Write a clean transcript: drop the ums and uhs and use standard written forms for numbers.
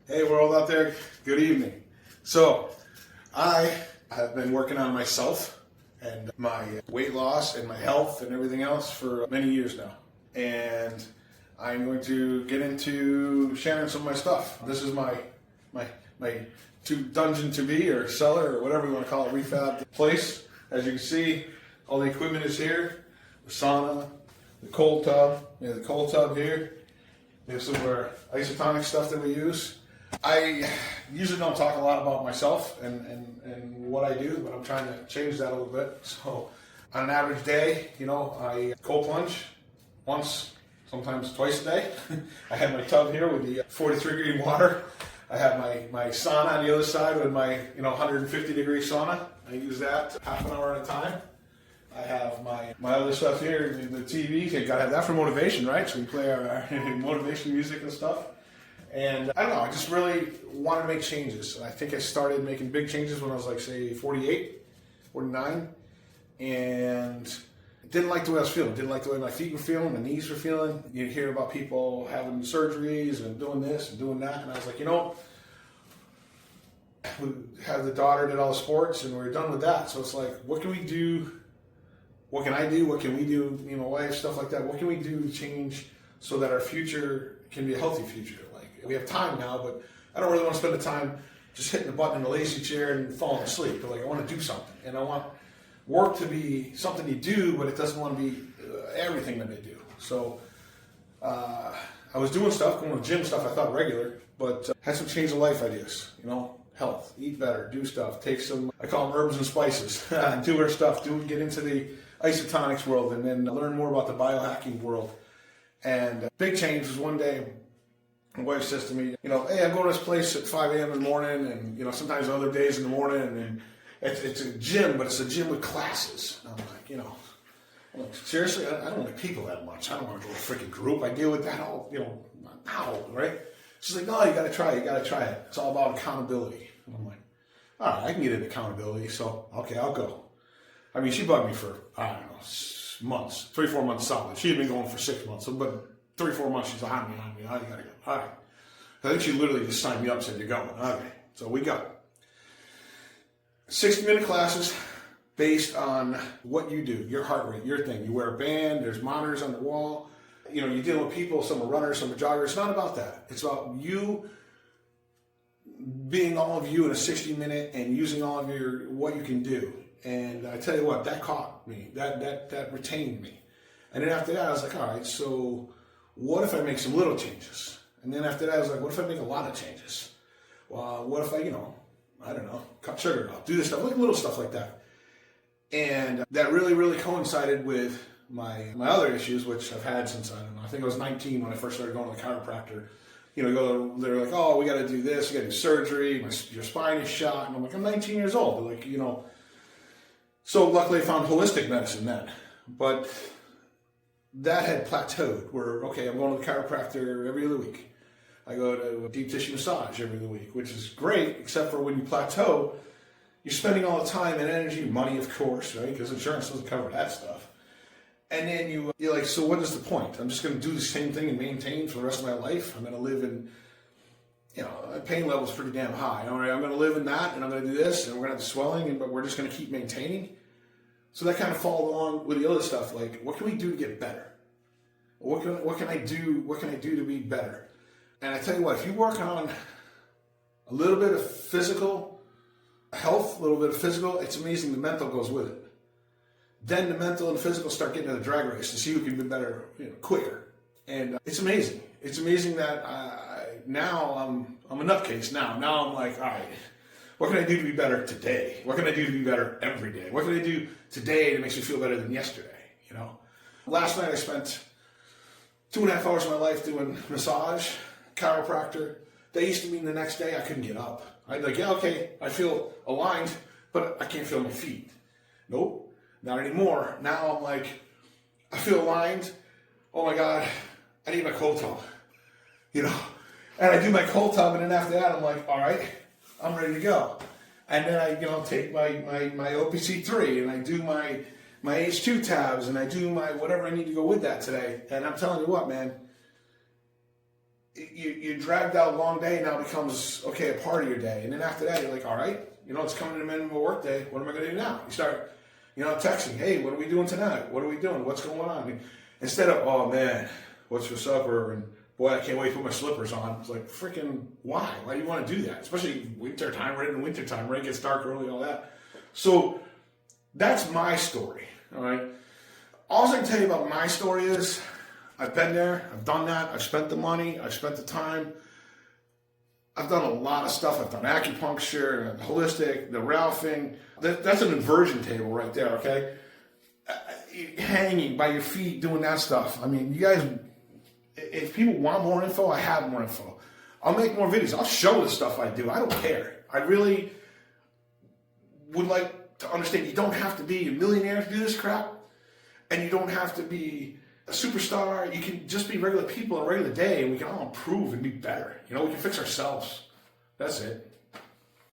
Hey world out there, good evening. So, I have been working on myself and my weight loss and my health and everything else for many years now. And I'm going to get into sharing some of my stuff. This is my dungeon to be or cellar or whatever you want to call it, refab place. As you can see, all the equipment is here. The sauna, the cold tub, the cold tub here. There's some of our isotonic stuff that we use. I usually don't talk a lot about myself and what I do, but I'm trying to change that a little bit. So on an average day, I cold plunge once, sometimes twice a day. I have my tub here with the 43 degree water. I have my sauna on the other side with my 150 degree sauna. I use that half an hour at a time. I have my other stuff here, the TV. You gotta have that for motivation, right? So we play our motivation music and stuff. And I don't know, I just really wanted to make changes. I think I started making big changes when I was like, say, 48, 49. And didn't like the way I was feeling. Didn't like the way my feet were feeling, my knees were feeling. You hear about people having surgeries and doing this and doing that. And I was like, we had the daughter, did all the sports, and we're done with that. So it's like, what can we do? What can I do? What can we do? My wife, stuff like that. What can we do to change so that our future can be a healthy future? Like, we have time now, but I don't really want to spend the time just hitting the button in a lazy chair and falling asleep. But I want to do something, and I want work to be something you do, but it doesn't want to be everything that they do. So I was doing stuff, going to gym stuff I thought regular, but had some change of life ideas. Health, eat better, do stuff, take some, I call them herbs and spices, do our stuff, get into the isotonics world, and then learn more about the biohacking world. And big change was one day, my wife says to me, hey, I'm going to this place at 5 a.m. in the morning, and sometimes other days in the morning, and it's a gym, but it's a gym with classes. And I'm like, seriously, I don't like people that much. I don't want to go to a freaking group. I deal with that all, now, right? She's like, no, you got to try it. It's all about accountability. And I'm like, all right, I can get into accountability, so okay, I'll go. I mean, she bugged me for, I don't know, months, 3-4 months solid. She had been going for 6 months, but 3-4 months, she's on me. Oh, you got to go. All right. I think she literally just signed me up and said, you're going. Okay, so we go. 60-minute classes based on what you do, your heart rate, your thing. You wear a band, there's monitors on the wall. You're dealing with people, some are runners, some are joggers. It's not about that. It's about you being all of you in a 60-minute and using all of what you can do. And I tell you what, that caught me. That retained me. And then after that, I was like, all right, so what if I make some little changes? And then after that, I was like, what if I make a lot of changes? Well, what if I, I don't know, cut sugar out, do this stuff, like little stuff like that. And that really, really coincided with my other issues, which I've had since, I don't know, I think I was 19 when I first started going to the chiropractor. They're like, oh, we got to do this, you got to do surgery, your spine is shot. And I'm like, I'm 19 years old. They're like, so luckily I found holistic medicine then. But that had plateaued where, okay, I'm going to the chiropractor every other week. I go to a deep tissue massage every other week, which is great, except for when you plateau, you're spending all the time and energy, money, of course, right? Because insurance doesn't cover that stuff. And then you're like, so what is the point? I'm just going to do the same thing and maintain for the rest of my life. I'm going to live in, pain level is pretty damn high. All right, I'm going to live in that, and I'm going to do this, and we're going to have the swelling, but we're just going to keep maintaining. So that kind of followed along with the other stuff. Like, what can we do to get better? What can I do? What can I do to be better? And I tell you what, if you work on a little bit of physical health, a little bit of physical, it's amazing the mental goes with it. Then the mental and physical start getting in a drag race to see who can be better, quicker. And it's amazing. It's amazing that now I'm a nutcase now. Now I'm like, all right, what can I do to be better today? What can I do to be better every day? What can I do today that makes me feel better than yesterday? Last night I spent 2.5 hours of my life doing massage, chiropractor. That used to mean the next day I couldn't get up. I'd like, yeah, okay, I feel aligned, but I can't feel my feet. Nope. Not anymore. Now I'm like, I feel aligned. Oh my God, I need my cold tub. And I do my cold tub, and then after that, I'm like, all right, I'm ready to go. And then I, take my OPC3, and I do my H2 tabs, and I do my whatever I need to go with that today. And I'm telling you what, man, you dragged out a long day now becomes, okay, a part of your day. And then after that, you're like, all right, it's coming to the end of my work day. What am I going to do now? You start, texting, hey, what are we doing tonight? What are we doing? What's going on? I mean, instead of, oh man, what's for supper? And boy, I can't wait to put my slippers on. It's like, freaking, why? Why do you want to do that? Especially winter time, right in winter time, right? It gets dark early and all that. So that's my story, all right? All I can tell you about my story is I've been there, I've done that, I've spent the money, I've spent the time. I've done a lot of stuff. I've done acupuncture, holistic, the Ralphing. That's an inversion table right there, okay? Hanging by your feet, doing that stuff. I mean, you guys, if people want more info, I have more info. I'll make more videos. I'll show the stuff I do. I don't care. I really would like to understand you don't have to be a millionaire to do this crap, and you don't have to be a superstar. You can just be regular people on a regular day, and we can all improve and be better. We can fix ourselves. That's it.